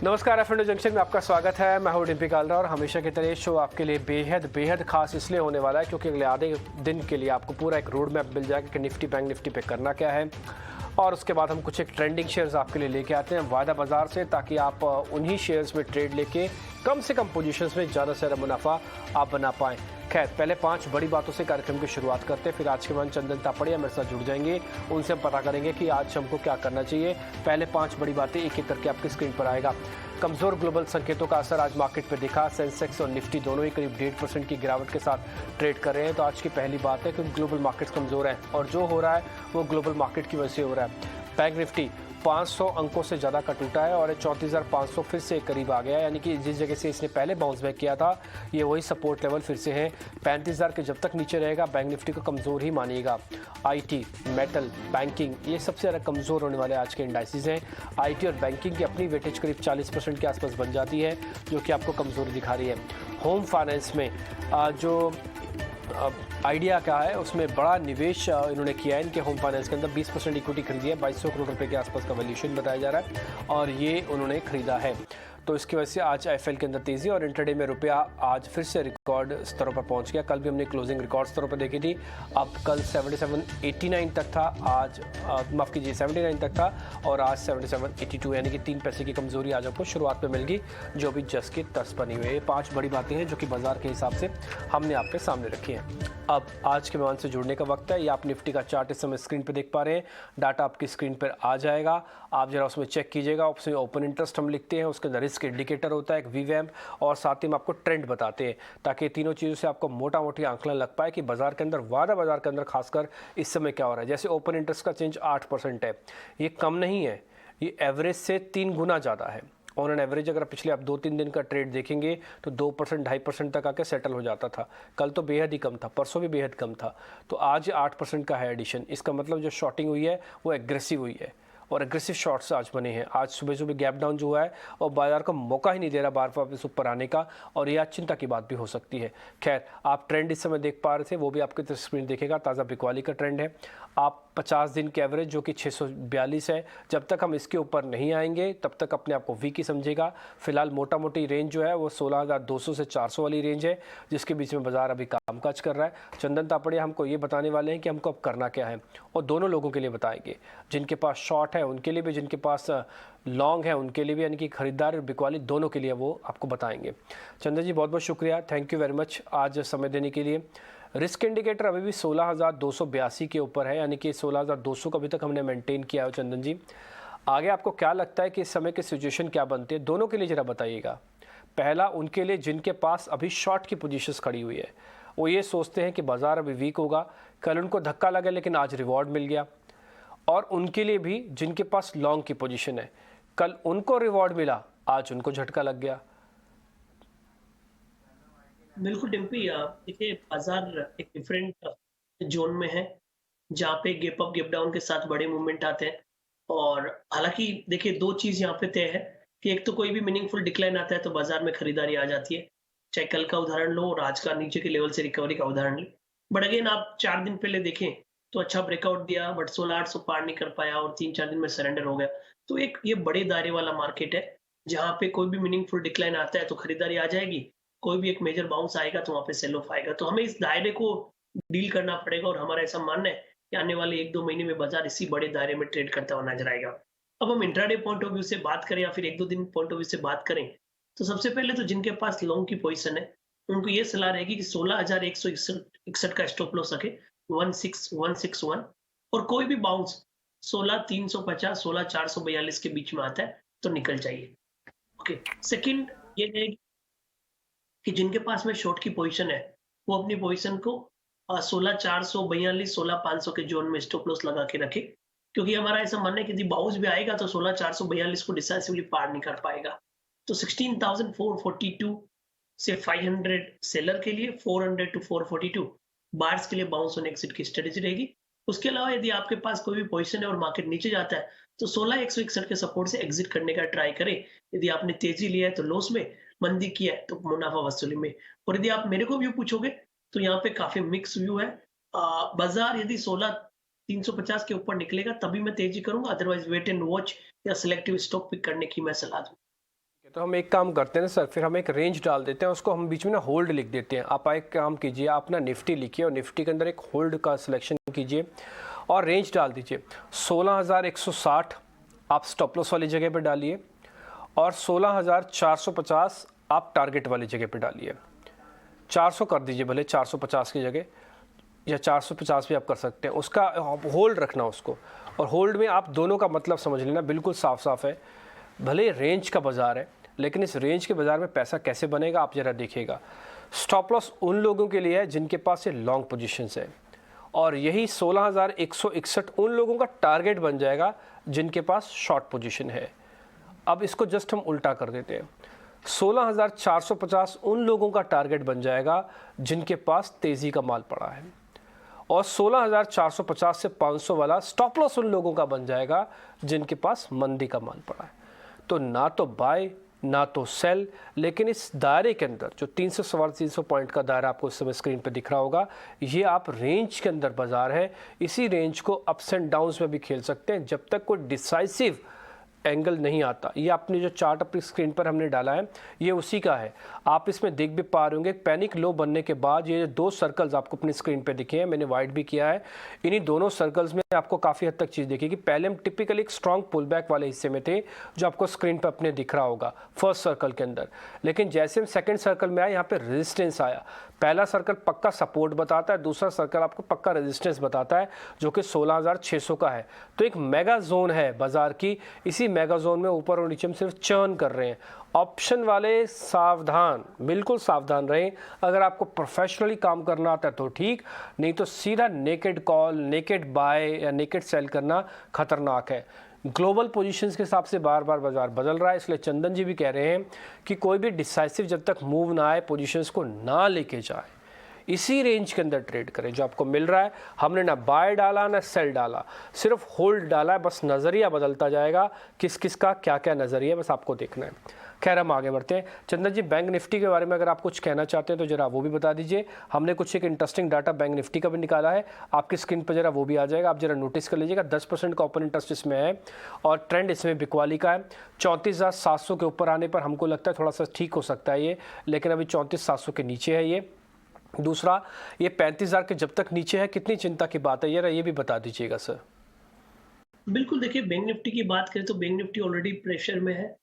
नमस्कार, F junction में आपका स्वागत है। मैं हूं डिम्पी कालरा और हमेशा की तरह शो आपके लिए बेहद बेहद खास इसलिए होने वाला है क्योंकि अगले आधे दिन के लिए आपको पूरा एक रोड मैप मिल जाएगा कि निफ्टी बैंक निफ्टी पे करना क्या है। और उसके बाद हम कुछ एक ट्रेंडिंग शेयर्स आपके लिए लेके आते हैं वायदा बाजार से, ताकि आप उन्हीं शेयर्स में ट्रेड लेके कम से कम पोजीशंस में ज़्यादा से ज़्यादा मुनाफा आप बना पाएँ। खैर, पहले 5 बड़ी बातों से कार्यक्रम की शुरुआत करते हैं, फिर आज के बाद चंदन तापड़िया मेरे साथ जुड़ जाएंगे। उनसे हम पता करेंगे कि आज हमको क्या करना चाहिए। पहले 5 बड़ी बातें एक एक करके आपकी स्क्रीन पर आएगा। कमजोर ग्लोबल संकेतों का असर आज मार्केट पर दिखा। सेंसेक्स और निफ्टी दोनों ही करीब 1.5% की गिरावट के साथ ट्रेड कर रहे हैं। तो आज की पहली बात है कि ग्लोबल मार्केट्स कमजोर हैं और जो हो रहा है वो ग्लोबल मार्केट की वजह से हो रहा है। बैंक निफ्टी 500 अंकों से ज़्यादा का टूटा है और 34,500 फिर से करीब आ गया है, यानी कि जिस जगह से इसने पहले बाउंस बैक किया था ये वही सपोर्ट लेवल फिर से है। 35,000 के जब तक नीचे रहेगा बैंक निफ्टी को कमज़ोर ही मानिएगा। आईटी, मेटल, बैंकिंग ये सबसे ज़्यादा कमज़ोर होने वाले आज के इंडाइसिस हैं। आईटी और बैंकिंग की अपनी वेटेज करीब 40% के आसपास बन जाती है, जो कि आपको कमज़ोरी दिखा रही है। होम फाइनेंस में जो आइडिया क्या है, उसमें बड़ा निवेश इन्होंने किया है। इनके होम फाइनेंस के अंदर 20% इक्विटी खरीदी है। 2200 करोड़ रुपए के आसपास का वैल्यूएशन बताया जा रहा है और ये उन्होंने खरीदा है। तो इसकी वजह से आज आईएफएल के अंदर तेज़ी और इंट्राडे में रुपया आज फिर से रिकॉर्ड स्तरों पर पहुंच गया। कल भी हमने क्लोजिंग रिकॉर्ड स्तरों पर देखी थी। अब कल 77.89 तक था, आज माफ़ कीजिए 79 तक था और आज 77.82, यानी कि 3 पैसे की कमजोरी आज आपको शुरुआत में मिल गई, जो भी जस की तर्ज बनी हुई है। ये 5 बड़ी बातें हैं जो कि बाजार के हिसाब से हमने आपके सामने रखी हैं। अब आज के मेहमान से जुड़ने का वक्त है। ये आप निफ्टी का चार्ट इस समय स्क्रीन पर देख पा रहे हैं। डाटा आपकी स्क्रीन पर आ जाएगा, आप जरा उसमें चेक कीजिएगा। उसमें ओपन इंटरेस्ट हम लिखते हैं, उसके अंदर रिस्क इंडिकेटर होता है, एक वीवैम, और साथ ही में आपको ट्रेंड बताते हैं, ताकि तीनों चीज़ों से आपको मोटा मोटी आंकलन लग पाए कि बाजार के अंदर, वादा बाजार के अंदर खासकर इस समय क्या हो रहा है। जैसे ओपन इंटरेस्ट का चेंज 8% है, ये कम नहीं है, ये एवरेज से 3 गुना ज़्यादा है। ऑन एन एवरेज अगर पिछले आप 2-3 दिन का ट्रेड देखेंगे तो 2%, 2.5% तक आके सेटल हो जाता था। कल तो बेहद ही कम था, परसों भी बेहद कम था, तो आज 8% का है एडिशन। इसका मतलब जो शॉर्टिंग हुई है वो एग्रेसिव हुई है और एग्रेसिव शॉर्ट्स आज बने हैं। आज सुबह सुबह गैप डाउन जो हुआ है और बाजार को मौका ही नहीं दे रहा बार वापस ऊपर आने का, और यह चिंता की बात भी हो सकती है। खैर, आप ट्रेंड इस समय देख पा रहे थे, वो भी आपकी स्क्रीन देखेगा। ताज़ा बिकवाली का ट्रेंड है। आप 50 दिन के एवरेज जो कि 642 है, जब तक हम इसके ऊपर नहीं आएंगे तब तक अपने आप को वीक ही समझेगा। फिलहाल मोटा मोटी रेंज जो है वो 16,200 से 400 वाली रेंज है, जिसके बीच में बाजार अभी कामकाज कर रहा है। चंदन तापड़िया हमको ये बताने वाले हैं कि हमको अब करना क्या है, और दोनों लोगों के लिए बताएंगे, जिनके पास शॉर्ट है उनके लिए भी, जिनके पास लॉन्ग है उनके लिए भी, यानी कि खरीदार और बिकवाली दोनों के लिए वो आपको बताएंगे। चंदन जी, बहुत बहुत शुक्रिया, थैंक यू वेरी मच आज समय देने के लिए। रिस्क इंडिकेटर अभी भी 16,282 के ऊपर है, यानी कि 16,200 को अभी तक हमने मेंटेन किया है। चंदन जी, आगे आपको क्या लगता है कि इस समय की सिचुएशन क्या बनती है, दोनों के लिए जरा बताइएगा। पहला उनके लिए जिनके पास अभी शॉर्ट की पोजीशंस खड़ी हुई है, वो ये सोचते हैं कि बाजार अभी वीक होगा, कल उनको धक्का लगा लेकिन आज रिवॉर्ड मिल गया। और उनके लिए भी जिनके पास लॉन्ग की पोजीशन है, कल उनको रिवॉर्ड मिला, आज उनको झटका लग गया। बिल्कुल डिम्पी, देखिए बाजार एक डिफरेंट जोन में है, जहाँ पे गैप अप गैप डाउन के साथ बड़े मूवमेंट आते हैं। और हालांकि देखिए, दो चीज यहाँ पे तय है कि एक तो कोई भी मीनिंगफुल डिक्लाइन आता है तो बाजार में खरीदारी आ जाती है, चाहे कल का उदाहरण लो और आज का नीचे के लेवल से रिकवरी का उदाहरण लो। बट अगेन, आप 4 दिन पहले देखें तो अच्छा ब्रेकआउट दिया, बट 16,800 पार नहीं कर पाया और 3-4 दिन में सरेंडर हो गया। तो एक ये बड़े दायरे वाला मार्केट है, जहाँ पे कोई भी मीनिंगफुल डिक्लाइन आता है तो खरीदारी आ जाएगी, कोई भी एक मेजर बाउंस आएगा तो वहाँ पे सेल ऑफ आएगा। तो हमें इस दायरे को डील करना पड़ेगा और हमारा ऐसा मानना है कि आने वाले 1-2 महीने में बाजार इसी बड़े दायरे में ट्रेड करता हुआ नजर आएगा। अब हम इंट्राडे पॉइंट ऑफ व्यू से बात करें या फिर 1-2 दिन पॉइंट ऑफ व्यू से बात करें, तो सबसे पहले तो जिनके पास लॉन्ग की पोजीशन है, उनको ये सलाह रहेगी कि 16,161 का स्टॉप लॉस रखे, 16,161, और कोई भी बाउंस 16,350, 16,442 के बीच में आता है तो निकल जाइए। ओके, सेकंड ये है कि जिनके पास में शॉर्ट की पोजीशन है, वो अपनी पोजीशन को 16,442, 16,500 के जोन में स्टॉप लॉस लगा के रखे, क्योंकि हमारा ऐसा मानना है कि यदि बाउंस भी आएगा तो 16,442 को डिसाइसिवली पार नहीं कर पाएगा। तो 16,442 से 500 सेलर के लिए, 400 टू 442 बार्स के लिए बाउंस ऑन एग्जिट की स्ट्रेटेजी रहेगी। उसके अलावा यदि आपके पास कोई भी पोजीशन है और मार्केट नीचे जाता है तो 16,161 के सपोर्ट से एग्जिट करने का ट्राई करें। यदि आपने तेजी लिया है तो लॉस में, मंदी किया है तो मुनाफा वसूली में। और यदि आप मेरे को व्यू पूछोगे तो यहाँ पे काफी मिक्स व्यू है। बाजार यदि 16,350 के ऊपर निकलेगा तभी मैं तेजी करूंगा, अदरवाइज वेट एंड वॉच या सिलेक्टिव स्टॉक पिक करने की मैं सलाह दूं। तो हम एक काम करते हैं ना सर, फिर हम एक रेंज डाल देते हैं, उसको हम बीच में ना होल्ड लिख देते हैं। आप एक काम कीजिए, आप ना निफ्टी लिखिए और निफ्टी के अंदर एक होल्ड का सिलेक्शन कीजिए और रेंज डाल दीजिए 16,160 आप स्टॉप लॉस वाली जगह पे डालिए और 16,450 आप टारगेट वाली जगह पे डालिए। 400 कर दीजिए भले, 450 की जगह, या 450 भी आप कर सकते हैं। उसका होल्ड रखना उसको, और होल्ड में आप दोनों का मतलब समझ लेना, बिल्कुल साफ साफ है। भले रेंज का बाज़ार है, लेकिन इस रेंज के बाज़ार में पैसा कैसे बनेगा आप ज़रा देखिएगा। स्टॉप लॉस उन लोगों के लिए है जिनके पास ये लॉन्ग पोजीशंस है, और यही 16,161 उन लोगों का टारगेट बन जाएगा जिनके पास शॉर्ट पोजीशन है। अब इसको जस्ट हम उल्टा कर देते हैं, 16,450 उन लोगों का टारगेट बन जाएगा जिनके पास तेज़ी का माल पड़ा है, और 16,450 से 500 वाला स्टॉप लॉस उन लोगों का बन जाएगा जिनके पास मंदी का माल पड़ा है। तो ना तो बाय ना तो सेल, लेकिन इस दायरे के अंदर जो 300 सवा 300 पॉइंट का दायरा आपको इस समय स्क्रीन पे दिख रहा होगा, ये आप रेंज के अंदर बाजार है। इसी रेंज को अप्स एंड डाउन्स में भी खेल सकते हैं जब तक कोई डिसाइसिव एंगल नहीं आता। ये आपने जो चार्ट अपनी स्क्रीन पर हमने डाला है, ये उसी का है। आप इसमें देख भी पा रहे होंगे, पैनिक लो बनने के बाद ये दो सर्कल्स आपको अपनी स्क्रीन पे दिखे हैं, मैंने वाइट भी किया है। इन्हीं दोनों सर्कल्स में आपको काफ़ी हद तक चीज़ दिखेगी। पहले हम टिपिकली एक स्ट्रॉन्ग पुल बैक वाले हिस्से में थे, जो आपको स्क्रीन पर अपने दिख रहा होगा फर्स्ट सर्कल के अंदर, लेकिन जैसे हम सेकेंड सर्कल में आए, यहाँ पे रेजिस्टेंस आया। पहला सर्कल पक्का सपोर्ट बताता है, दूसरा सर्कल आपको पक्का रेजिस्टेंस बताता है, जो कि 16,600 का है। तो एक मेगा जोन है बाजार की, इसी मेगा जोन में ऊपर और नीचे हम सिर्फ चर्न कर रहे हैं। ऑप्शन वाले सावधान, बिल्कुल सावधान रहें। अगर आपको प्रोफेशनली काम करना आता है तो ठीक, नहीं तो सीधा नेकेड कॉल, नेकेड बाय या नेकेड सेल करना खतरनाक है। ग्लोबल पोजीशंस के हिसाब से बार बार बाजार बदल रहा है, इसलिए चंदन जी भी कह रहे हैं कि कोई भी डिसाइसिव जब तक मूव ना आए, पोजीशंस को ना लेके जाए, इसी रेंज के अंदर ट्रेड करें जो आपको मिल रहा है। हमने ना बाय डाला ना सेल डाला, सिर्फ होल्ड डाला है, बस नज़रिया बदलता जाएगा, किस किस का क्या क्या नज़रिया, बस आपको देखना है। खैर हम आगे बढ़ते हैं। चंदन जी, बैंक निफ्टी के बारे में अगर आप कुछ कहना चाहते हैं तो जरा वो भी बता दीजिए। हमने कुछ एक इंटरेस्टिंग डाटा बैंक निफ्टी का भी निकाला है, आपकी स्क्रीन पर जरा वो भी आ जाएगा, आप जरा नोटिस कर लीजिएगा। 10% का ओपन इंटरेस्ट इसमें है और ट्रेंड इसमें बिकवाली का है। 34,700 के ऊपर आने पर हमको लगता है थोड़ा सा ठीक हो सकता है ये, लेकिन अभी 34,700 के नीचे है ये। दूसरा, ये 35,000 के जब तक नीचे है, कितनी चिंता की बात है ये भी बता दीजिएगा सर। बिल्कुल, देखिए बैंक निफ्टी की बात करें तो बैंक निफ्टी ऑलरेडी प्रेशर में है।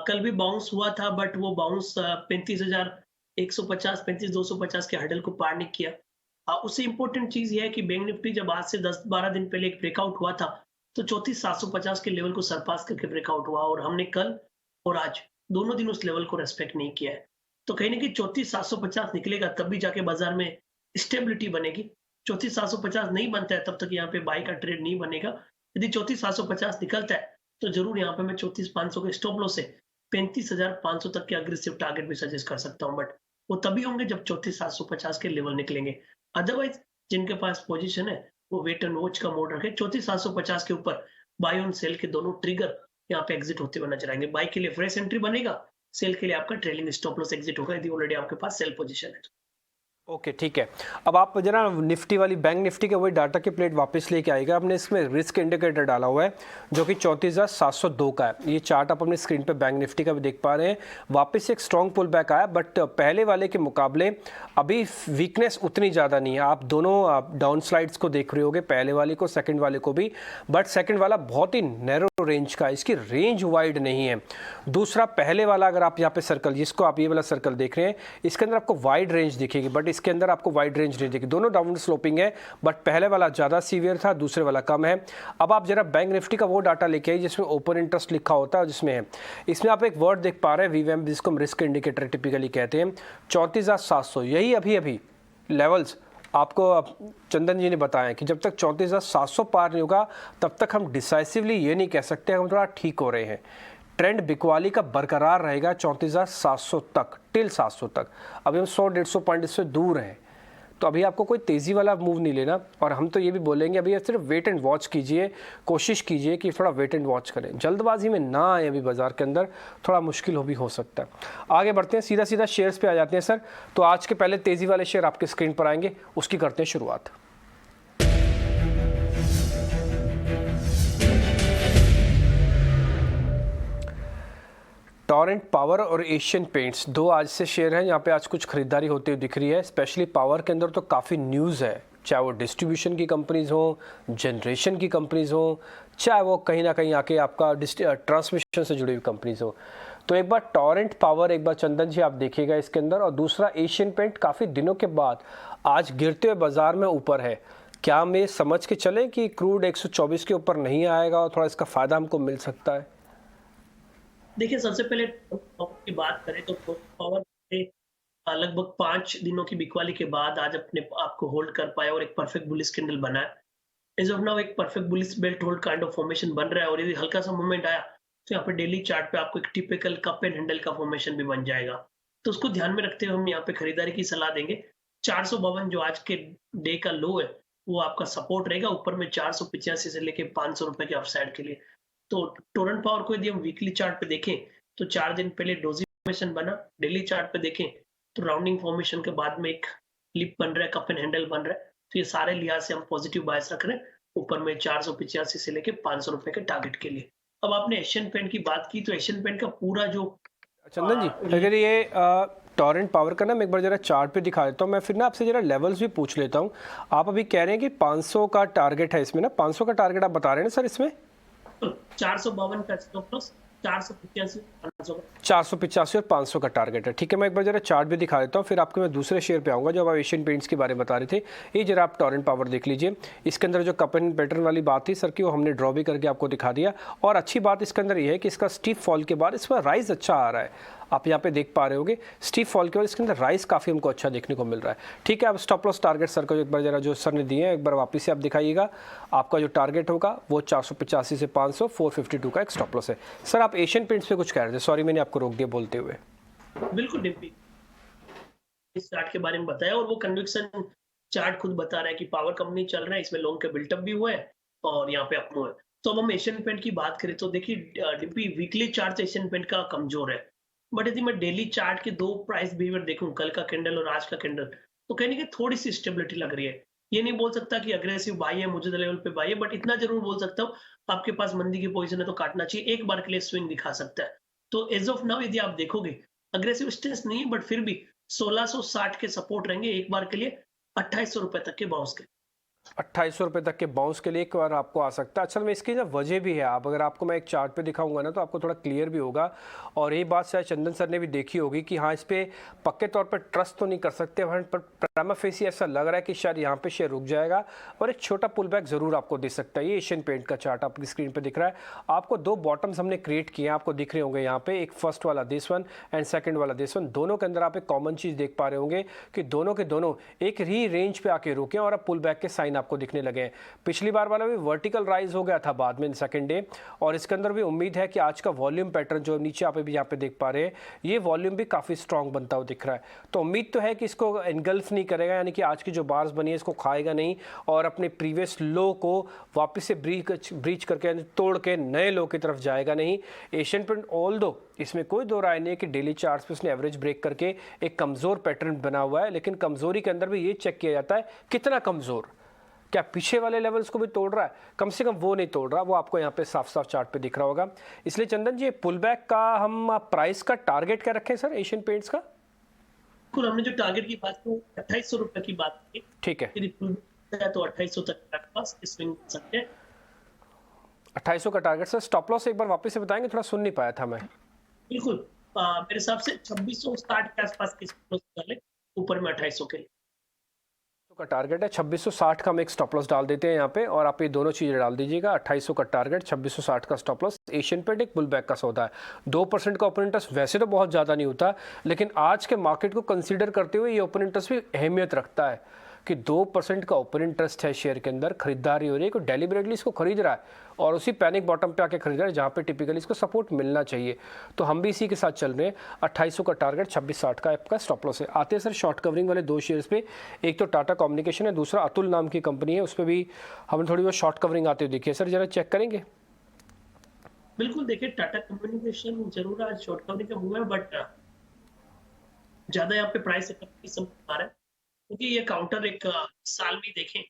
कल भी बाउंस हुआ था, बट वो बाउंस 35,150 35,250 के हर्डल को पार नहीं किया। उससे इम्पोर्टेंट चीज ये है कि बैंक निफ्टी जब आज से 10-12 दिन पहले एक ब्रेकआउट हुआ था, तो 34,750 के लेवल को सरपास करके ब्रेकआउट हुआ, और हमने कल और आज दोनों दिन उस लेवल को रेस्पेक्ट नहीं किया है। तो कहीं ना कहीं 34,750 निकलेगा, तब भी जाके बाजार में स्टेबिलिटी बनेगी। 34,750 नहीं बनता है तब तक यहाँ पे बाई का ट्रेड नहीं बनेगा। यदि 34,750 निकलता है तो जरूर यहाँ पे मैं 34,500 के स्टॉप लॉस से 35,500 तक के अग्रेसिव टारगेट भी सजेस्ट कर सकता हूँ, बट वो तभी होंगे जब 34,750 के लेवल निकलेंगे। अदरवाइज जिनके पास पोजीशन है वो वेट एंड वॉच का मोड रखे। 34,750 के ऊपर बाय ऑन सेल के दोनों ट्रिगर यहाँ पे एग्जिट होते हुए नजर आएंगे। बाय के लिए फ्रेश एंट्री बनेगा, सेल के लिए आपका ट्रेलिंग स्टॉप लॉस एग्जिट होगा यदि ऑलरेडी आपके पास सेल पोजीशन है। ओके ठीक है। अब आप जरा निफ्टी वाली बैंक निफ्टी के वही डाटा की प्लेट वापस लेके आएगा। आपने इसमें रिस्क इंडिकेटर डाला हुआ है जो कि 34,702 का है। ये चार्ट आप अपनी स्क्रीन पे बैंक निफ्टी का भी देख पा रहे हैं। वापस एक स्ट्रॉन्ग पुल बैक आया, बट पहले वाले के मुकाबले अभी वीकनेस उतनी ज़्यादा नहीं है। आप दोनों डाउन स्लाइड्स को देख रहे होगे, पहले वाले को सेकेंड वाले को भी, बट सेकेंड वाला बहुत ही नैरो रेंज का है, इसकी रेंज वाइड नहीं है। दूसरा, पहले वाला अगर आप यहाँ पे सर्कल, जिसको आप ये वाला सर्कल देख रहे हैं, इसके अंदर आपको वाइड रेंज दिखेगी, बट इसके अंदर आपको वाइड रेंज नहीं दिखेगी। दोनों डाउन स्लोपिंग है, बट पहले वाला ज़्यादा सीवियर था, दूसरे वाला कम है। अब आप जरा बैंक निफ्टी का वो डाटा लेके आइए जिसमें ओपन इंटरेस्ट लिखा होता है, जिसमें है, इसमें आप एक वर्ड देख पा रहे हैं वीवैम, जिसको हम रिस्क इंडिकेटर टिपिकली कहते हैं। 34,700 यही अभी लेवल्स आपको चंदन जी ने बताया कि जब तक 34,700 पार नहीं होगा तब तक हम डिसाइसिवली ये नहीं कह सकते हम थोड़ा ठीक हो रहे हैं। ट्रेंड बिकवाली का बरकरार रहेगा 34,700 तक, टिल 700 तक। अभी हम 100-150 पॉइंट इससे दूर हैं, तो अभी आपको कोई तेज़ी वाला मूव नहीं लेना। और हम तो ये भी बोलेंगे अभी सिर्फ वेट एंड वॉच कीजिए, कोशिश कीजिए कि थोड़ा वेट एंड वॉच करें, जल्दबाजी में ना आए। अभी बाजार के अंदर थोड़ा मुश्किल भी हो सकता है। आगे बढ़ते हैं, सीधा शेयर्स पे आ जाते हैं सर। तो आज के पहले तेज़ी वाले शेयर आपके स्क्रीन पर आएंगे, उसकी करते हैं शुरुआत। टोरेंट पावर और एशियन पेंट्स दो आज से शेयर हैं, यहाँ पे आज कुछ खरीदारी होती हुई दिख रही है। स्पेशली पावर के अंदर तो काफ़ी न्यूज़ है, चाहे वो डिस्ट्रीब्यूशन की कंपनीज हो, जनरेशन की कंपनीज हो, चाहे वो कहीं ना कहीं आके आपका ट्रांसमिशन से जुड़ी हुई कंपनीज हो। तो एक बार टोरेंट पावर, एक बार चंदन जी आप देखिएगा इसके अंदर, और दूसरा एशियन पेंट काफ़ी दिनों के बाद आज गिरते हुए बाजार में ऊपर है। क्या हम ये समझ के चलें कि क्रूड 124 के ऊपर नहीं आएगा और थोड़ा इसका फ़ायदा हमको मिल सकता है? देखिए, सबसे पहले पावर की बात करें तो पावर ने लगभग 5 दिनों की बिकवाली के बाद आज अपने आप को होल्ड कर पाया और एक परफेक्ट बुलिश कैंडल बना है। एज़ ऑफ नाउ एक perfect bullish belt hold kind of formation बन रहा है और यदि हल्का सा मूवमेंट आया तो यहाँ पे डेली चार्ट पे आपको एक टिपिकल कप एंड हैंडल का फॉर्मेशन भी बन जाएगा। तो उसको ध्यान में रखते हुए हम यहाँ पे खरीदारी की सलाह देंगे। 452 जो आज के डे का लो है, वो आपका सपोर्ट रहेगा। ऊपर में 485 से लेके 500 रुपए के अपसाइड के लिए। तो टोरेंट पावर को यदि हम वीकली चार्ट पे देखें तो 4 दिन पहले डोजी फॉर्मेशन बना। डेली चार्ट पे देखें तो राउंडिंग फॉर्मेशन के बाद में एक लिप बन रहा है, कप एंड हैंडल बन रहा है। तो ये सारे लिहाज से हम पॉजिटिव बायस रख रहे हैं। ऊपर में 485 से लेके 500 रुपए के टारगेट के लिए। अब आपने एशियन पेंट की बात की तो एशियन पेंट का पूरा जो चंदन जी, अगर ये टोरेंट पावर का ना मैं एक बार जरा चार्ट पे दिखा देता हूँ, मैं फिर ना आपसे जरा लेवल्स भी पूछ लेता हूँ। आप अभी कह रहे हैं कि 500 का टारगेट है इसमें, ना 500 का टारगेट आप बता रहे हैं ना सर इसमें? 452 का स्टॉप लॉस, 485 500 का। 485 और 500 का टारगेट है, ठीक है। मैं एक बार जरा चार्ट भी दिखा देता हूँ, फिर आपको मैं दूसरे शेयर पे आऊँगा। जब आप एशियन पेंट्स के बारे में बता रहे थे, ये जरा आप टोरेंट पावर देख लीजिए। इसके अंदर जो कप एंड पैटर्न वाली बात थी सर की, वो हमने ड्रॉ भी करके आपको दिखा दिया। और अच्छी बात इसके अंदर ये है कि इसका स्टीप फॉल के बाद इसमें राइज अच्छा आ रहा है। आप यहाँ पे देख पा रहे होगे स्टीप फॉल के बाद इसके अंदर राइस काफ़ी हमको अच्छा देखने को मिल रहा है। ठीक है, अब स्टॉप लॉस टारगेट सर को एक बार जरा जो सर ने दिए हैं एक बार वापस से आप दिखाइएगा। आपका जो टारगेट होगा वो 485 से 500, 452 का एक स्टॉप लॉस है। सर आप एशियन पेंट्स पे कुछ कह रहे थे, सॉरी मैंने आपको रोक दिया बोलते हुए। बिल्कुल डिम्पी, इस चार्ट के बारे में बताया और वो कन्विक्शन चार्ट खुद बता रहा है कि पावर कंपनी चल रहा है, इसमें लॉन्ग का बिल्टअप भी हुआ है और यहाँ पे अपमूव है। तो अब हम एशियन पेंट की बात करें तो देखिए डिम्पी, वीकली चार्ट एशियन पेंट का कमजोर है। बट यदि मैं डेली चार्ट के 2 प्राइस बिहेवियर देखूं, कल का कैंडल और आज का कैंडल, तो कहने की थोड़ी सी स्टेबिलिटी लग रही है। ये नहीं बोल सकता कि अग्रेसिव बाई है, मुझे लेवल पे बाई है, बट इतना जरूर बोल सकता हूँ आपके पास मंदी की पोजीशन है तो काटना चाहिए। एक बार के लिए स्विंग दिखा सकता है। तो एज ऑफ नाउ यदि आप देखोगे, अग्रेसिव स्टेंस नहीं है, बट फिर भी 1660 के सपोर्ट रहेंगे एक बार के लिए, 2800 रुपए तक के बाउंस के। 2800 रुपये तक के बाउंस के लिए एक बार आपको आ सकता है। असल में इसकी ना वजह भी है, आप अगर आपको मैं एक चार्ट पे दिखाऊंगा ना तो आपको थोड़ा क्लियर भी होगा। और ये बात शायद चंदन सर ने भी देखी होगी कि हाँ, इस पे पक्के तौर पर ट्रस्ट तो नहीं कर सकते, पर प्राइमा फेसी ऐसा लग रहा है कि शायद यहाँ पे शेयर रुक जाएगा और एक छोटा पुल बैक जरूर आपको दे सकता है। ये एशियन पेंट का चार्ट आपकी स्क्रीन पर दिख रहा है। आपको दो बॉटम्स हमने क्रिएट किए हैं, आपको दिख रहे होंगे यहाँ पे, एक फर्स्ट वाला दिस वन एंड सेकंड वाला दिस वन। दोनों के अंदर आप एक कॉमन चीज़ देख पा रहे होंगे कि दोनों के दोनों एक ही रेंज पे आके रुके और अब पुल बैक के साइन आपको दिखने लगे हैं। पिछली बार वाला भी वर्टिकल राइज हो गया था बाद में सेकंड डे, और इसके अंदर भी उम्मीद है कि आज का वॉल्यूम पैटर्न जो नीचे आप भी यहाँ पे देख पा रहे हैं, ये वॉल्यूम भी काफ़ी स्ट्रांग बनता हुआ दिख रहा है। तो उम्मीद तो है कि इसको एनगल्फ नहीं करेगा, यानी कि आज की जो बार्स बनी है इसको खाएगा नहीं और अपने प्रीवियस लो को वापस से ब्रीच करके तोड़ के नए लो की तरफ जाएगा नहीं। एशियन पेंट ऑल दो इसमें कोई दो राय नहीं है कि डेली चार्ट्स पे उसने एवरेज ब्रेक करके एक कमज़ोर पैटर्न बना हुआ है, लेकिन कमज़ोरी के अंदर भी ये चेक किया जाता है कितना कमज़ोर, क्या पीछे वाले लेवल्स को भी तोड़ रहा है, कम से कम वो नहीं तोड़ रहा। वो आपको यहाँ पे साफ साफ चार्ट पे दिख रहा होगा। इसलिए चंदन जी, पुल बैक का हम प्राइस का टारगेट क्या रखें सर एशियन पेंट्स का? बिल्कुल, हमने जो टारगेट की बात की 2800 रुपए की बात की। ठीक है, यदि पुल बैक है तो 2800 तक के पास स्विंग कर सकते हैं। 2800 का टारगेट। सर स्टॉप लॉस एक बार वापस से बताएंगे, थोड़ा सुन नहीं पाया था मैं। बिल्कुल, मेरे हिसाब से 2660 के आसपास की डाले, ऊपर में 2800 के लिए का टारगेट है। 2660 का हम एक स्टॉप लॉस डाल देते हैं यहाँ पे, और आप ये दोनों चीज़ें डाल दीजिएगा। 2800 का टारगेट, 2660 का स्टॉप लॉस। एशियन पेंट एक पुल बैक का सौदा है। 2% का ओपन इंटरेस्ट वैसे तो बहुत ज़्यादा नहीं होता, लेकिन आज के मार्केट को कंसीडर करते हुए ये ओपन इंटरेस्ट भी अहमियत रखता है कि 2% का ओपन इंटरेस्ट है शेयर के अंदर, खरीदारी हो रही है, कोई डेलिबरेटली इसको खरीद रहा है और उसी पैनिक बॉटम पे आके खरीद रहा है जहाँ पे टिपिकली इसको सपोर्ट मिलना चाहिए। तो हम भी इसी के साथ चल रहे हैं। 2800 का टारगेट, 2660 का आपका स्टॉप लॉस है। आते हैं सर शॉर्ट कवरिंग वाले दो शेयर्स पे। एक तो टाटा कम्युनिकेशन है, दूसरा अतुल नाम की कंपनी है, उस पर भी हमें थोड़ी बहुत शॉर्ट कवरिंग आते हुए देखिए। सर जरा चेक करेंगे। बिल्कुल, देखिए टाटा कम्युनिकेशन जरूर आज शॉर्ट कवरिंग का हुआ है, बट ज्यादा यहाँ पे प्राइस आ रहा है क्योंकि ये काउंटर एक साल में देखें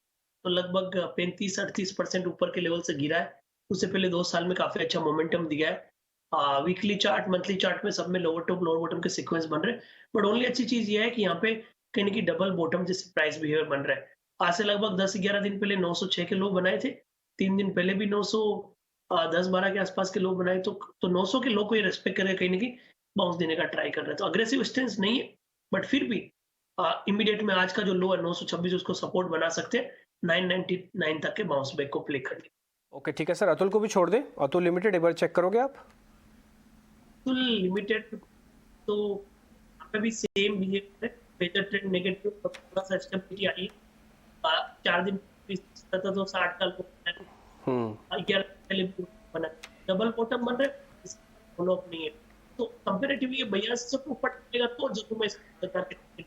तो लगभग 35-38% ऊपर के लेवल से गिरा है। उससे पहले 2 साल में काफी अच्छा मोमेंटम दिया है। वीकली चार्ट, मंथली चार्ट में सब में लोअर टॉप लोअर बॉटम के सीक्वेंस बन रहे हैं। बट ओनली अच्छी चीज ये है कि यहाँ पे कहीं ना कहीं डबल बॉटम जैसे प्राइस बिहेवियर बन रहा है। आज से लगभग 10-11 दिन पहले 906 के लो बनाए थे, 3 दिन पहले भी 910-12 के आसपास के लो बनाए, तो 900 के लो को ये रेस्पेक्ट करके कहीं ना कहीं बाउंस देने का ट्राई कर रहा है। तो अग्रेसिव स्टेंस नहीं है, बट फिर भी इमीडिएट में आज का जो लो है 926 उसको सपोर्ट बना सकते हैं 999 तक के बाउंस बैक को प्ले करने। ओके ठीक है सर, अतुल को भी छोड़ दें। अतुल लिमिटेड एक बार चेक करोगे आप? अतुल लिमिटेड तो यहाँ पे भी सेम बिहेवियर है, मेजर ट्रेंड नेगेटिव, थोड़ा सा स्टेबिलिटी आई है। 4 दिन था तो 60 का लो हम्म 11 पहले बना, डबल बॉटम बन रहा है, फॉलो अप नहीं है। तो कंपैरेटिवली ये 82 से ऊपर चलेगा तो जरूर मैं इसको करना चाहिए।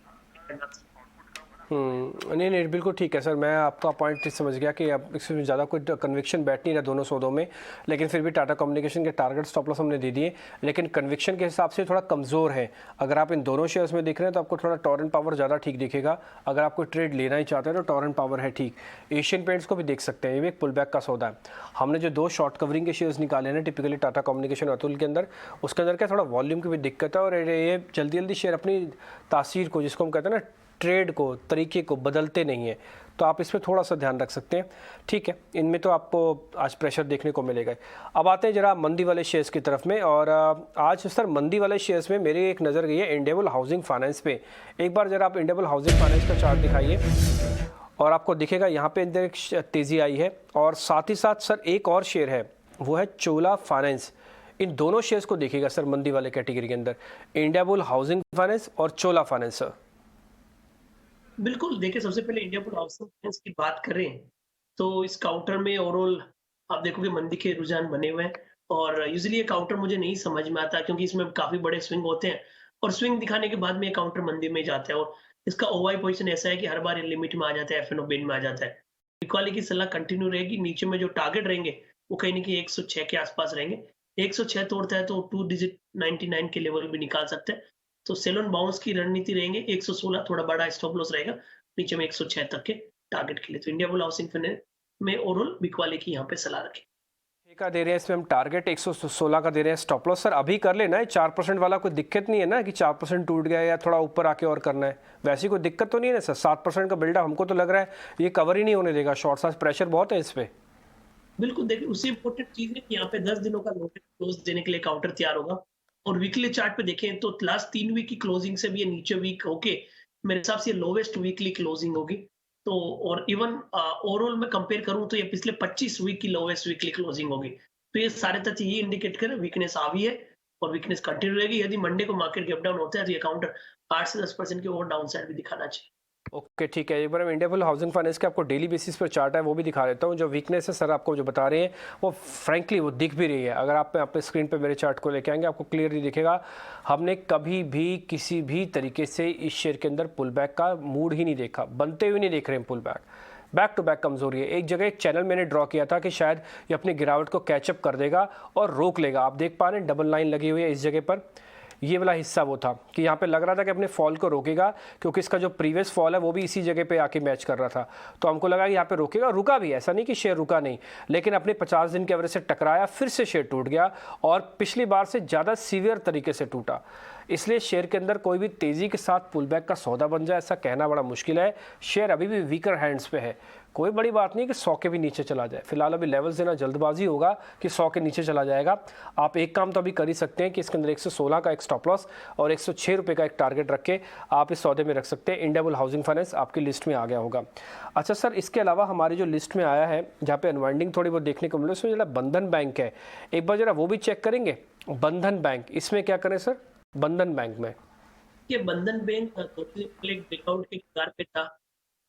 नहीं नहीं बिल्कुल ठीक है सर, मैं आपका पॉइंट समझ गया कि अब इसमें ज़्यादा कोई कन्विक्शन बैठ नहीं रहा दोनों सौदों में, लेकिन फिर भी टाटा कम्युनिकेशन के टारगेट स्टॉप लॉस हमने दे दिए, लेकिन कन्विक्शन के हिसाब से थोड़ा कमज़ोर है। अगर आप इन दोनों शेयर्स में देख रहे हैं तो आपको थोड़ा टॉरेंट पावर ज़्यादा ठीक दिखेगा। अगर आप कोई ट्रेड लेना ही चाहते हैं तो टॉरेंट पावर है ठीक। एशियन पेंट्स को भी देख सकते हैं, ये भी एक पुल बैक का सौदा है। हमने जो 2 शॉर्ट कवरिंग के शेयर्स निकाले हैं टिपिकली टाटा कम्युनिकेशन और अतुल के अंदर, उसके अंदर क्या थोड़ा वॉल्यूम की भी दिक्कत है और ये जल्दी जल्दी शेयर अपनी तासीर को, जिसको हम कहते हैं ना ट्रेड को, तरीके को बदलते नहीं है, तो आप इसमें थोड़ा सा ध्यान रख सकते हैं। ठीक है, इनमें तो आपको आज प्रेशर देखने को मिलेगा। अब आते हैं जरा मंदी वाले शेयर्स की तरफ में, और आज सर मंदी वाले शेयर्स में मेरी एक नज़र गई है इंडियाबुल हाउसिंग फाइनेंस पे। एक बार जरा आप इंडियाबुल हाउसिंग फाइनेंस का चार्ट दिखाइए और आपको दिखेगा यहाँ पे अंदर एक तेज़ी आई है, और साथ ही साथ सर एक और शेयर है वो है चोला फाइनेंस। इन दोनों शेयर्स को देखिएगा सर मंदी वाले कैटेगरी के अंदर, इंडियाबुल हाउसिंग फाइनेंस और चोला फाइनेंस। सर बिल्कुल, देखिए सबसे पहले इंडियाबुल हाउसिंग फाइनेंस की बात करें, तो इस काउंटर में ओवरऑल आप देखोगे मंदी के रुझान बने हुए हैं, और यूजुअली ये काउंटर मुझे नहीं समझ में आता क्योंकि इसमें काफ़ी बड़े स्विंग होते हैं, और स्विंग दिखाने के बाद में ये काउंटर मंदी में जाता है, और इसका ओवाई पोजीशन ऐसा है कि हर बार ये लिमिट में आ जाता है, एफ-एन-ओ बिन में आ जाता है। इक्वाली की सलाह कंटिन्यू रहेगी, नीचे में जो टारगेट रहेंगे, वो कहीं न कहीं 106 के आसपास रहेंगे। 106 तोड़ता है तो 2 डिजिट 99 के लेवल भी निकाल सकते हैं। तो सेल ऑन बाउंस की रणनीति रहेंगे, 116 थोड़ा बड़ा स्टॉप लॉस रहेगा, नीचे में 106 तक के टारगेट के लिए। तो इंडियाबुल हाउसिंग फाइनेंस में ओवरऑल बिक वाले की यहाँ पे सलाह रखें। का दे रहे हैं इसमें हम टारगेट 116 का दे रहे हैं स्टॉप लॉस। सर अभी कर लेना है 4% वाला, कोई दिक्कत नहीं है ना कि 4% टूट गया या थोड़ा ऊपर आके और करना है, वैसी कोई दिक्कत तो नहीं है ना सर? 7% का बिल्डअप हमको तो लग रहा है ये कवर ही नहीं होने देगा, शॉर्ट साइज प्रेशर बहुत है इस पे। बिल्कुल, देखिए उससे इम्पोर्टेंट चीज़ है कि यहाँ पे 10 दिनों का नोटिस क्लोज देने के लिए काउंटर तैयार होगा, और वीकली चार्ट पे देखें तो लास्ट 3 वीक की क्लोजिंग से भी ये नीचे वीक होके मेरे हिसाब से ये लोवेस्ट वीकली क्लोजिंग होगी। तो और इवन ओवरऑल मैं कंपेयर करूँ तो ये पिछले 25 वीक की लोवेस्ट वीकली क्लोजिंग होगी। तो ये सारे तथ्य ये इंडिकेट कर वीकनेस आ गई है, और वीकनेस कंटिन्यू रहेगी। यदि मंडे को मार्केट गैप डाउन होता है तो ये काउंटर 8 से 10% की और डाउन साइड भी दिखाना चाहिए। ओके ठीक है, एक बार हम इंडियाबुल हाउसिंग फाइनेंस के आपको डेली बेसिस पर चार्ट है वो भी दिखा देता हूँ। जो वीकनेस है सर आपको जो बता रहे हैं वो फ्रैंकली वो दिख भी रही है। अगर आप अपने स्क्रीन पे मेरे चार्ट को लेके आएंगे आपको क्लियरली दिखेगा, हमने कभी भी किसी भी तरीके से इस शेयर के अंदर पुल बैक का मूड ही नहीं देखा, बनते हुए नहीं देख रहे हैं pull back. Back to back कमजोरी है। एक जगह एक चैनल मैंने ड्रॉ किया था कि शायद ये अपनी गिरावट को कैचअप कर देगा और रोक लेगा। आप देख पा रहे हैं डबल लाइन लगी हुई है इस जगह पर, ये वाला हिस्सा वो था कि यहाँ पे लग रहा था कि अपने फॉल को रोकेगा, क्योंकि इसका जो प्रीवियस फॉल है वो भी इसी जगह पे आके मैच कर रहा था। तो हमको लगा कि यहाँ पे रोकेगा, रुका भी, ऐसा नहीं कि शेयर रुका नहीं, लेकिन अपने 50 दिन के एवरेज से टकराया, फिर से शेयर टूट गया और पिछली बार से ज़्यादा सीवियर तरीके से टूटा। इसलिए शेयर के अंदर कोई भी तेज़ी के साथ पुल बैक का सौदा बन जाए ऐसा कहना बड़ा मुश्किल है। शेयर अभी भी वीकर हैंड्स पे है, कोई बड़ी बात नहीं कि 100 के भी नीचे चला जाए। फिलहाल अभी लेवल्स देना जल्दबाजी होगा कि 100 के नीचे चला जाएगा। आप एक काम तो अभी कर ही सकते हैं कि इसके अंदर 116 का एक स्टॉप लॉस और 106 रुपये का एक टारगेट रख के आप इस सौदे में रख सकते हैं। इंडियाबुल हाउसिंग फाइनेंस आपकी लिस्ट में आ गया होगा। अच्छा सर, इसके अलावा हमारी जो लिस्ट में आया है जहाँ पे अनवाइंडिंग थोड़ी बहुत देखने को मिले, उसमें जरा बंधन बैंक है, एक बार जरा वो भी चेक करेंगे। बंधन बैंक, इसमें क्या करें सर बंधन बैंक में? ये बंधन बैंक ब्रेकआउट के कगार पे था,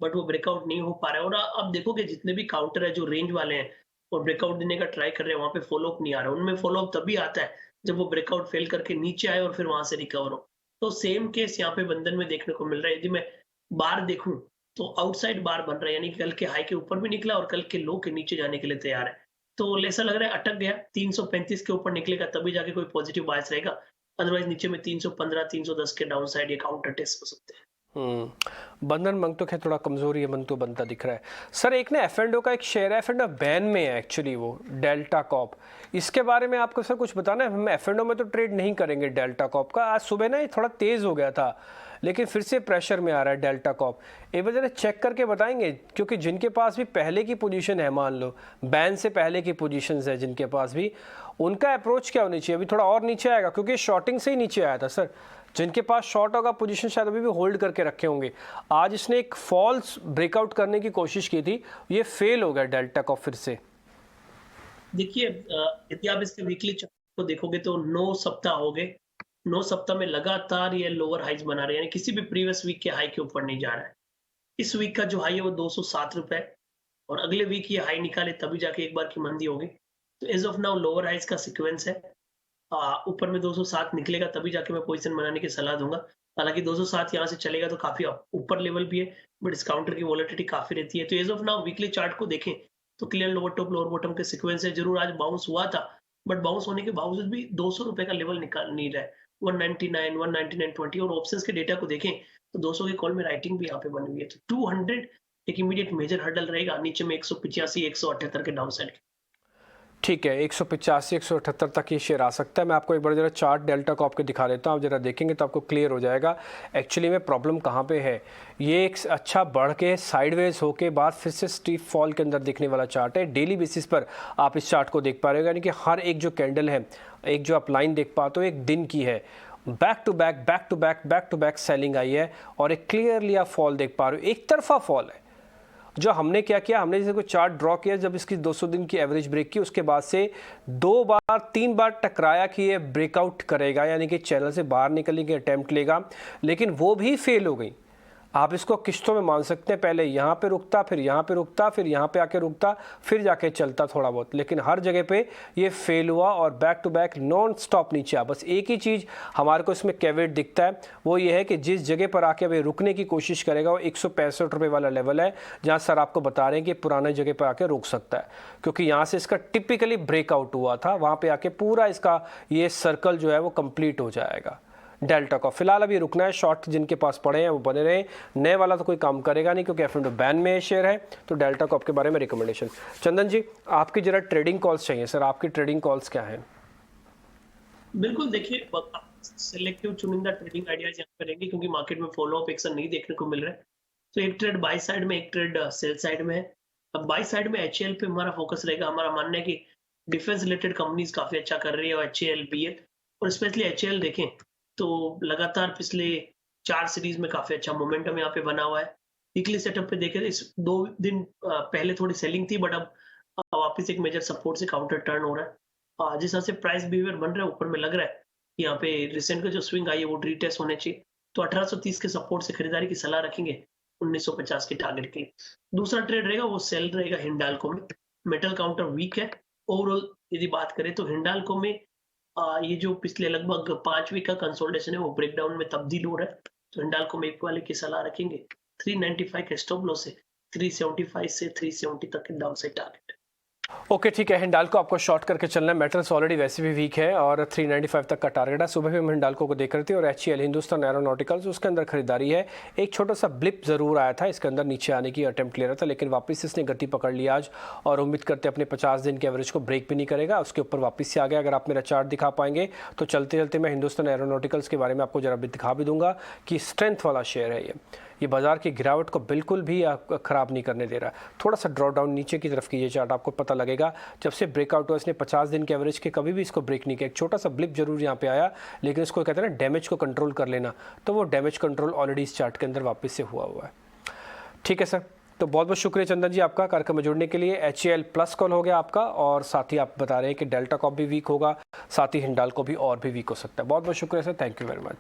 बट वो ब्रेकआउट नहीं हो पा रहा है, और आप देखोगे जितने भी काउंटर है जो रेंज वाले हैं और ब्रेकआउट देने का ट्राई कर रहे हैं, वहां पे फॉलो अप नहीं आ रहा। उनमें फॉलो अप तभी आता है जब वो ब्रेकआउट फेल करके नीचे आए और फिर वहां से रिकवर हो। तो सेम केस यहाँ पे बंधन में देखने को मिल रहा है। यदि मैं बार देखूं तो आउटसाइड बार बन रहा है, यानी कि कल के हाई के ऊपर भी निकला और कल के लो के नीचे जाने के लिए तैयार है। तो ऐसा लग रहा है अटक गया, 335 के ऊपर निकलेगा तभी जाके कोई पॉजिटिव बायस रहेगा, अदरवाइज नीचे में 315 310 के डाउन साइड ये काउंटर टेस्ट हो सकते हैं। बंधन बैंक तो खैर थोड़ा कमजोरी है, बंद तो बनता दिख रहा है। सर एक ना एफ&ओ का एक शेयर है, एफ&ओ बैन में है एक्चुअली, वो डेल्टा कॉप, इसके बारे में आपको सर कुछ बताना है? हम एफ&ओ में तो ट्रेड नहीं करेंगे डेल्टा कॉप का। आज सुबह ना ये थोड़ा तेज हो गया था, लेकिन फिर से प्रेशर में आ रहा है डेल्टा कॉप। एक बार जरा चेक करके बताएंगे, क्योंकि जिनके पास भी पहले की पोजीशन है, मान लो बैन से पहले की पोजीशन है जिनके पास भी, उनका अप्रोच क्या होनी चाहिए? अभी थोड़ा और नीचे आएगा क्योंकि शॉर्टिंग से ही नीचे आया था सर। जिनके पास शॉर्ट होगा पोजीशन शायद अभी भी होल्ड करके रखे होंगे। आज इसने एक फॉल्स ब्रेकआउट करने की कोशिश की थी, ये फेल हो गया डेल्टा कॉप फिर से। देखिए यदि आप इसके वीकली चार्ट को देखोगे तो 9 सप्ताह हो गए, 9 सप्ताह में लगातार ये लोअर हाइज बना रहे हैं, यानी किसी भी प्रीवियस वीक के हाई के ऊपर नहीं जा रहा है। इस वीक का जो हाई है वो 207 रुपए है, और अगले वीक ये हाई निकाले तभी जाके एक बार की मंदी होगी। तो as of now lower highs का सीक्वेंस है। ऊपर में 207 निकलेगा तभी जाके मैं पोजीशन बनाने की सलाह दूंगा। हालांकि 207 यहाँ से चलेगा तो काफी ऊपर लेवल भी है, बट इस काउंटर की वॉलेटिलिटी काफी रहती है। तो as of now weekly chart को देखें तो clear lower top lower bottom के सीक्वेंस है। जरूर आज बाउंस हुआ था, बट बाउंस होने के बावजूद भी 200 रुपए का लेवल निकाल नहीं रहा है। 199, 199.20, और ऑप्शंस के डेटा को देखें तो 200 के कॉल में राइटिंग भी यहाँ पे बनी हुई है। तो 200 एक इमीडिएट मेजर हर्डल रहेगा, नीचे में 185, 178 के डाउन साइड। ठीक है, 185, 178 तक ये शेयर आ सकता है। मैं आपको एक बार जरा चार्ट डेल्टा कॉप के दिखा देता हूँ, आप जरा देखेंगे तो आपको क्लियर हो जाएगा एक्चुअली में प्रॉब्लम कहाँ पे है। ये एक अच्छा बढ़ के साइडवेज होके बाद फिर से स्टीप फॉल के अंदर दिखने वाला चार्ट है। डेली बेसिस पर आप इस चार्ट को देख पा रहे हो, यानी कि हर एक जो कैंडल है, एक जो आप लाइन देख पाते हो, एक दिन की है। बैक टू बैक सेलिंग आई है, और एक क्लियरली आप फॉल देख पा रहे हो, एक तरफा फॉल है। जो हमने क्या किया, हमने जैसे कोई चार्ट ड्रॉ किया, जब इसकी 200 दिन की एवरेज ब्रेक की, उसके बाद से 2 बार 3 बार टकराया कि ये ब्रेकआउट करेगा, यानी कि चैनल से बाहर निकलने की अटेम्प्ट लेगा, लेकिन वो भी फेल हो गई। आप इसको किस्तों में मान सकते हैं, पहले यहाँ पे रुकता, फिर यहाँ पे रुकता, फिर यहाँ पे आके रुकता, फिर जाके चलता थोड़ा बहुत, लेकिन हर जगह पे ये फेल हुआ और back to back non stop नीचे आ। बस एक ही चीज़ हमारे को इसमें कैवेट दिखता है, वो ये है कि जिस जगह पर आके अभी रुकने की कोशिश करेगा वो 165 रुपये वाला लेवल है, जहाँ सर आपको बता रहे हैं कि पुराने जगह पर आके रुक सकता है, क्योंकि यहाँ से इसका टिपिकली ब्रेकआउट हुआ था, वहाँ पर आके पूरा इसका ये सर्कल जो है वो कंप्लीट हो जाएगा। डेल्टा का फिलहाल अभी रुकना है, शॉर्ट जिनके पास पड़े हैं वो बने रहे, नए वाला तो कोई काम करेगा नहीं क्योंकि एफ&ओ बैन में शेयर है। तो डेल्टा कॉप के बारे में रिकमेंडेशन। चंदन जी, आपकी जरा ट्रेडिंग कॉल्स चाहिए सर, आपकी ट्रेडिंग कॉल्स क्या है? बिल्कुल, देखिए सिलेक्टिव चुनिंदा ट्रेडिंग आइडियाज यहाँ पे रहेंगे, क्योंकि मार्केट में फॉलो अप एक्शन नहीं देखने को मिल रहा है। तो एक ट्रेड बाय साइड में, एक ट्रेड सेल साइड में है। अब बाय साइड में एचएएल पे हमारा फोकस रहेगा। हमारा मानना है कि डिफेंस रिलेटेड कंपनीज काफी अच्छा कर रही है, और एचएएल, बीएल, और स्पेशली एचएएल देखें तो लगातार पिछले 4 सीरीज में काफी अच्छा मोमेंटम यहाँ पे बना हुआ है। वीकली सेटअप पे देखें तो इस 2 दिन पहले थोड़ी सेलिंग थी, बट अब वापस एक मेजर सपोर्ट से काउंटर टर्न हो रहा है। जिस तरह से प्राइस बिहेवियर बन रहा है, ऊपर में लग रहा है कि यहाँ पे रिसेंट का जो स्विंग आई है वो रीटेस्ट होने चाहिए। तो 1830 के सपोर्ट से खरीदारी की सलाह रखेंगे 1950 के टारगेट के लिए। दूसरा ट्रेड रहेगा वो सेल रहेगा हिंडाल्को में। मेटल काउंटर वीक है। ओवरऑल यदि बात करें तो हिंडाल्को में ये जो पिछले लगभग 5 वीक का कंसोलिडेशन है वो ब्रेकडाउन में तब्दील हो रहा है। तो हिंडाल्को में एक वाले की सलाह रखेंगे। 395 के स्टॉप लॉस है, 375 से 370 तक के डाउन साइड टारगेट। ओके ठीक है, हिंडाल्को आपको शॉर्ट करके चलना है। मेटल्स ऑलरेडी वैसे भी वीक है और 395 तक का टारगेट है। सुबह भी हम हिंडाल्को को देख रहे थे, और एचईएल हिंदुस्तान एरोनॉटिकल्स उसके अंदर खरीदारी है। एक छोटा सा ब्लिप जरूर आया था, इसके अंदर नीचे आने की अटेम्प्ट ले रहा था, लेकिन वापस इसने गति पकड़ लिया आज, और उम्मीद करते अपने 50 दिन के एवरेज को ब्रेक भी नहीं करेगा, उसके ऊपर वापस से आ गया। अगर आप मेरा चार्ट दिखा पाएंगे तो चलते चलते मैं हिंदुस्तान एरोनॉटिकल्स के बारे में आपको जरा भी दिखा भी दूंगा कि स्ट्रेंथ वाला शेयर है ये बाजार की गिरावट को बिल्कुल भी खराब नहीं करने दे रहा। थोड़ा सा ड्रॉ डाउन नीचे की तरफ कीजिए चार्ट, आपको पता लगेगा जब से ब्रेकआउट हुआ इसने 50 दिन के एवरेज के कभी भी इसको ब्रेक नहीं किया। एक छोटा सा ब्लिप जरूर यहाँ पे आया, लेकिन इसको कहते हैं ना डैमेज को कंट्रोल कर लेना, तो वो डैमेज कंट्रोल ऑलरेडी इस चार्ट के अंदर वापस से हुआ है। ठीक है सर, तो बहुत बहुत शुक्रिया चंदन जी आपका कार्यक्रम में जुड़ने के लिए। एचईएल प्लस कॉल हो गया आपका, और साथ ही आप बता रहे हैं कि डेल्टा कॉप भी वीक होगा, साथ ही हिंडाल्को भी और भी वीक हो सकता है। बहुत बहुत शुक्रिया sir, thank you very much.